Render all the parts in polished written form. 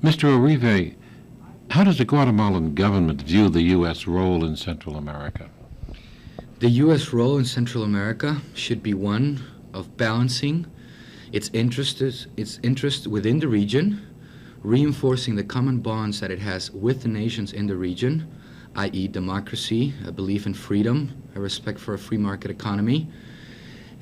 Mr. Orive, how does the Guatemalan government view the U.S. role in Central America? The U.S. role in Central America should be one of balancing its interests within the region, reinforcing the common bonds that it has with the nations in the region, i.e. democracy, a belief in freedom, a respect for a free market economy,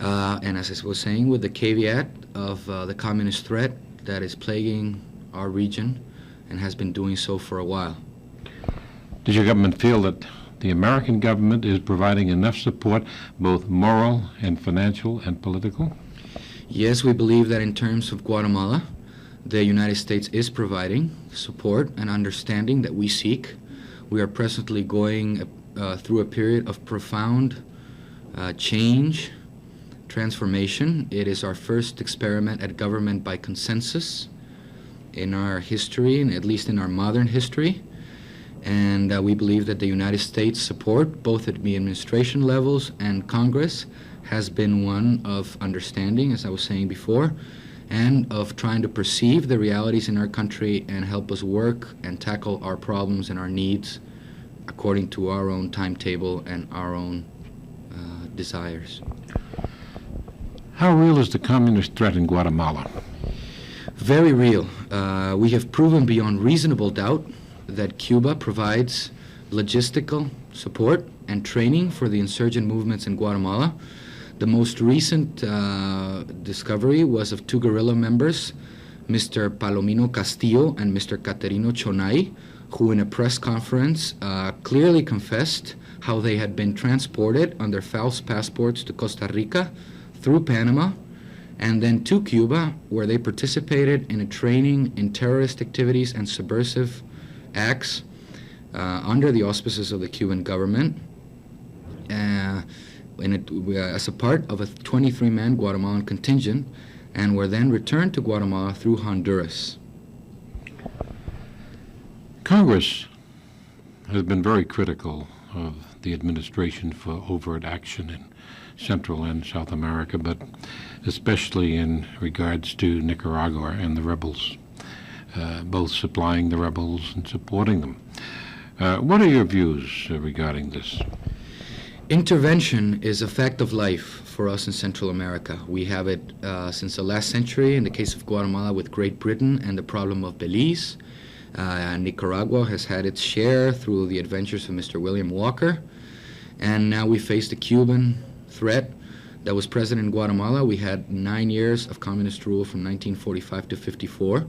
and as I was saying, with the caveat of the communist threat that is plaguing our region and has been doing so for a while. Does your government feel that the American government is providing enough support, both moral and financial and political? Yes, we believe that in terms of Guatemala, the United States is providing support and understanding that we seek. We are presently going through a period of profound change, transformation. It is our first experiment at government by consensus in our history, and at least in our modern history. And we believe that the United States support, both at the administration levels and Congress, has been one of understanding, as I was saying before, and of trying to perceive the realities in our country and help us work and tackle our problems and our needs according to our own timetable and our own desires. How real is the communist threat in Guatemala? Very real. We have proven beyond reasonable doubt that Cuba provides logistical support and training for the insurgent movements in Guatemala. The most recent discovery was of two guerrilla members, Mr. Palomino Castillo and Mr. Caterino Chonay, who in a press conference clearly confessed how they had been transported under false passports to Costa Rica through Panama and then to Cuba, where they participated in a training in terrorist activities and subversive acts under the auspices of the Cuban government as a part of a 23-man Guatemalan contingent, and were then returned to Guatemala through Honduras. Congress has been very critical of the administration for overt action in Central and South America, but especially in regards to Nicaragua and the rebels, both supplying the rebels and supporting them. What are your views regarding this? Intervention is a fact of life for us in Central America. We have it since the last century in the case of Guatemala with Great Britain and the problem of Belize. Nicaragua has had its share through the adventures of Mr. William Walker. And now we face the Cuban threat that was present in Guatemala. We had 9 years of communist rule from 1945 to 54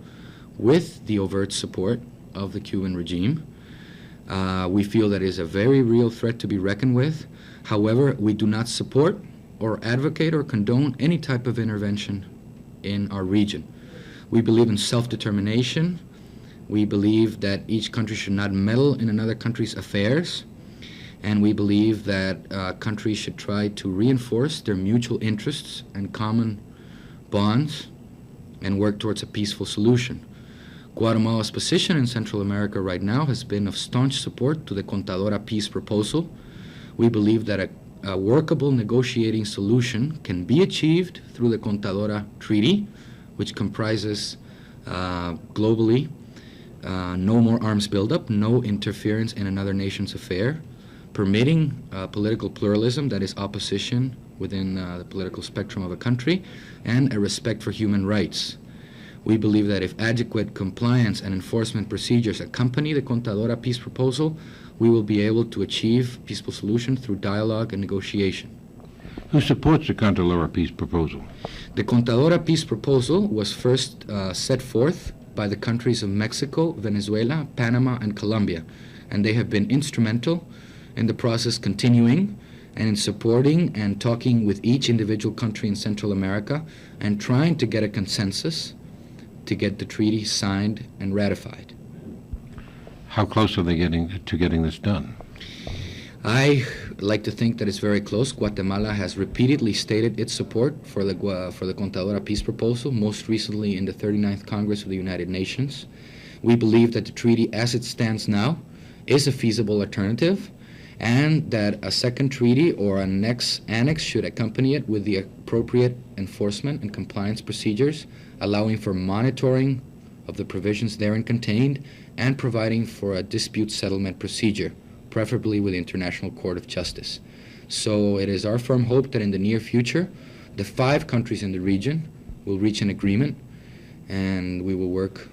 with the overt support of the Cuban regime. We feel that it is a very real threat to be reckoned with. However, we do not support or advocate or condone any type of intervention in our region. We believe in self-determination. We believe that each country should not meddle in another country's affairs. And we believe that countries should try to reinforce their mutual interests and common bonds and work towards a peaceful solution. Guatemala's position in Central America right now has been of staunch support to the Contadora peace proposal. We believe that a workable negotiating solution can be achieved through the Contadora Treaty, which comprises globally no more arms buildup, no interference in another nation's affair, permitting political pluralism, that is opposition within the political spectrum of a country, and a respect for human rights. We believe that if adequate compliance and enforcement procedures accompany the Contadora peace proposal, we will be able to achieve peaceful solution through dialogue and negotiation. Who supports the Contadora peace proposal? The Contadora peace proposal was first set forth by the countries of Mexico, Venezuela, Panama, and Colombia, and they have been instrumental in the process continuing and in supporting and talking with each individual country in Central America and trying to get a consensus to get the treaty signed and ratified. How close are they getting this done? I like to think that it's very close. Guatemala has repeatedly stated its support for the Contadora peace proposal, most recently in the 39th Congress of the United Nations. We believe that the treaty as it stands now is a feasible alternative, and that a second treaty or a next annex should accompany it with the appropriate enforcement and compliance procedures, allowing for monitoring of the provisions therein contained and providing for a dispute settlement procedure, preferably with the International Court of Justice. So it is our firm hope that in the near future, the 5 countries in the region will reach an agreement, and we will work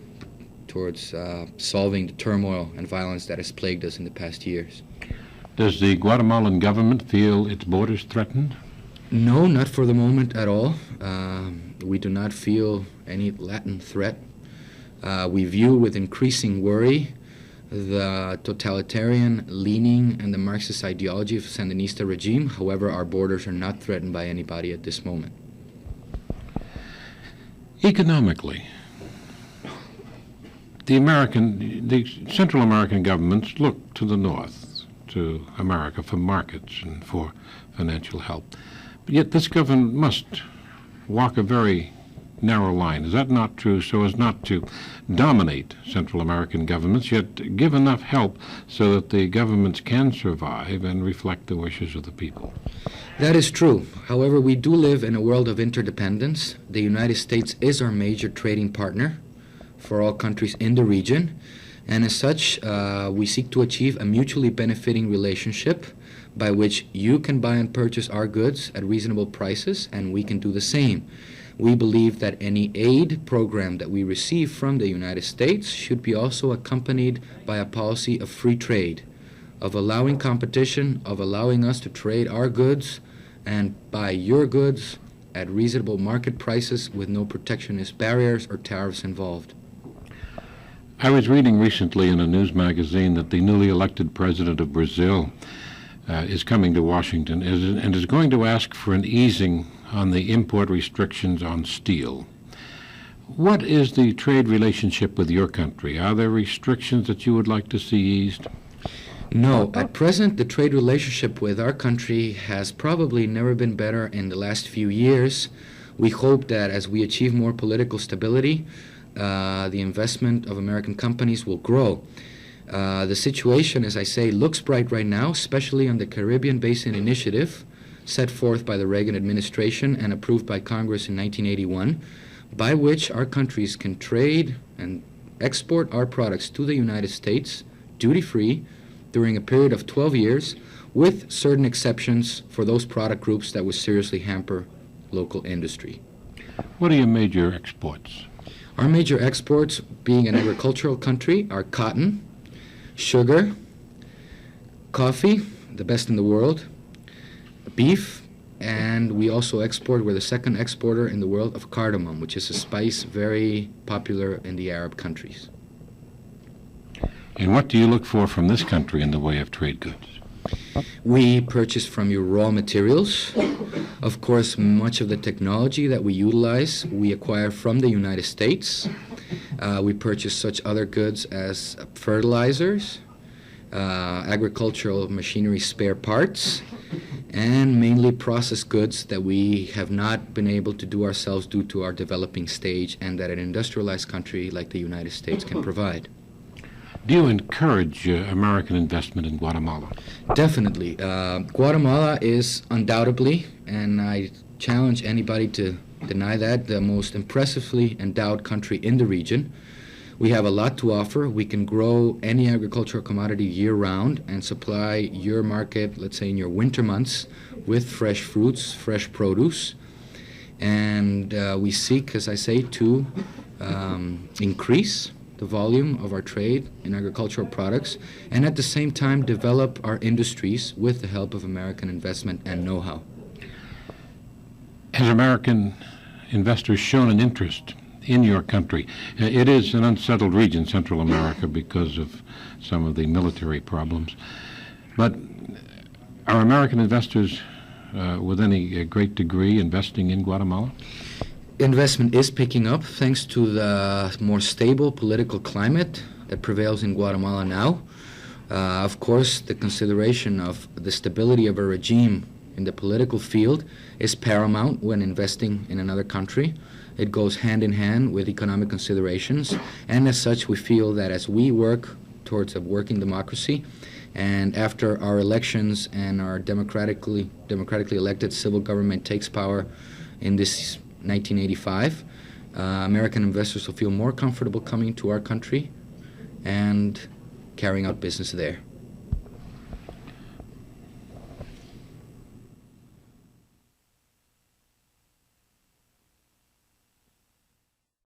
towards solving the turmoil and violence that has plagued us in the past years. Does the Guatemalan government feel its borders threatened? No, not for the moment at all. We do not feel any latent threat. We view with increasing worry the totalitarian leaning and the Marxist ideology of the Sandinista regime. However, our borders are not threatened by anybody at this moment. Economically, the Central American governments look to the north, to America, for markets and for financial help. But yet this government must walk a very narrow line. Is that not true, so as not to dominate Central American governments, yet give enough help so that the governments can survive and reflect the wishes of the people? That is true. However, we do live in a world of interdependence. The United States is our major trading partner for all countries in the region, and as such, we seek to achieve a mutually benefiting relationship by which you can buy and purchase our goods at reasonable prices, and we can do the same. We believe that any aid program that we receive from the United States should be also accompanied by a policy of free trade, of allowing competition, of allowing us to trade our goods and buy your goods at reasonable market prices with no protectionist barriers or tariffs involved. I was reading recently in a news magazine that the newly elected president of Brazil is coming to Washington and is going to ask for an easing on the import restrictions on steel. What is the trade relationship with your country? Are there restrictions that you would like to see eased? No. At present, the trade relationship with our country has probably never been better in the last few years. We hope that as we achieve more political stability, the investment of American companies will grow. The situation, as I say, looks bright right now, especially on the Caribbean Basin Initiative, set forth by the Reagan administration and approved by Congress in 1981, by which our countries can trade and export our products to the United States duty-free during a period of 12 years, with certain exceptions for those product groups that would seriously hamper local industry. What are your major exports? Our major exports, being an agricultural country, are cotton, sugar, coffee, the best in the world, beef, and we also export, we're the second exporter in the world of cardamom, which is a spice very popular in the Arab countries. And what do you look for from this country in the way of trade goods? We purchase from you raw materials. Of course, much of the technology that we utilize, we acquire from the United States. We purchase such other goods as fertilizers, agricultural machinery spare parts, and mainly processed goods that we have not been able to do ourselves due to our developing stage and that an industrialized country like the United States can provide. Do you encourage American investment in Guatemala? Definitely. Guatemala is undoubtedly, and I challenge anybody to deny that, the most impressively endowed country in the region. We have a lot to offer. We can grow any agricultural commodity year-round and supply your market, let's say in your winter months, with fresh fruits, fresh produce. And we seek, as I say, to increase the volume of our trade in agricultural products and at the same time develop our industries with the help of American investment and know-how. Has American investors shown an interest in your country? It is an unsettled region, Central America, because of some of the military problems. But are American investors with any great degree investing in Guatemala? Investment is picking up thanks to the more stable political climate that prevails in Guatemala now. Of course, the consideration of the stability of a regime in the political field is paramount when investing in another country. It goes hand in hand with economic considerations, and as such we feel that as we work towards a working democracy, and after our elections and our democratically elected civil government takes power in this 1985, American investors will feel more comfortable coming to our country and carrying out business there.